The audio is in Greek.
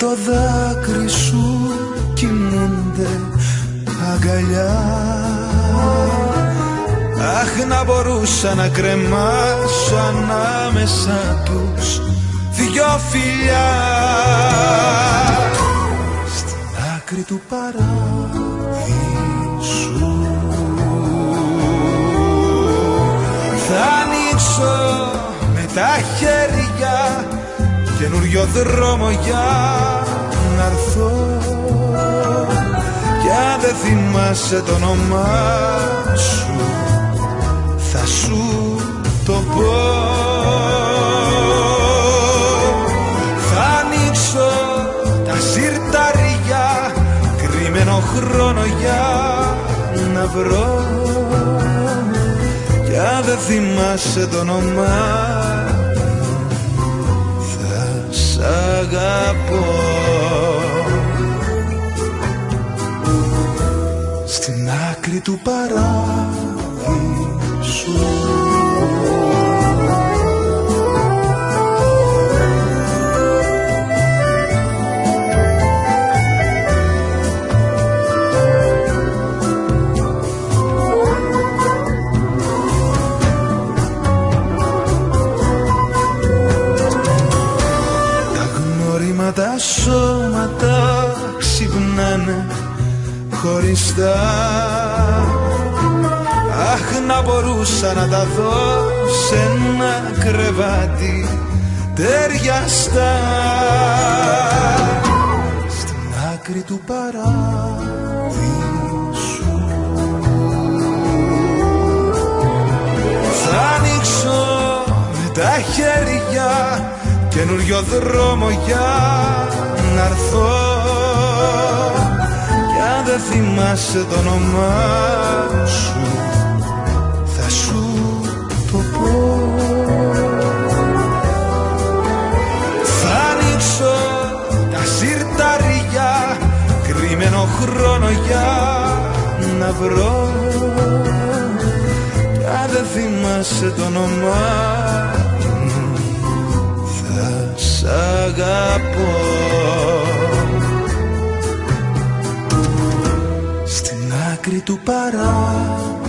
δυο δάκρυ σου κοιμούνται αγκαλιά. Αχ, να μπορούσα να κρεμάσω ανάμεσα τους δυο φιλιά. Στην άκρη του παράδεισου θα ανοίξω με τα χέρια καινούριο δρόμο για να έρθω. Κι αν δεν θυμάσαι το όνομά σου θα σου το πω. Θα ανοίξω τα συρτάρια κρυμμένο χρόνο για να βρω. Κι αν δεν θυμάσαι το όνομά θα σ' αγαπώ. Στην άκρη του παράδεισου τα σώματα ξυπνάνε χωριστά. Αχ, να μπορούσα να τα δω σε ένα κρεβάτι ταιριαστά. Στην άκρη του παράδεισου θα ανοίξω με τα χέρια καινούριο δρόμο για να έρθω. Κι αν δεν θυμάσαι το όνομά σου θα σου το πω. Θα ανοίξω τα συρτάρια κρυμμένο χρόνο για να βρω. Κι αν δεν θυμάσαι το όνομά σ' αγαπώ. Στην άκρη του παράδεισου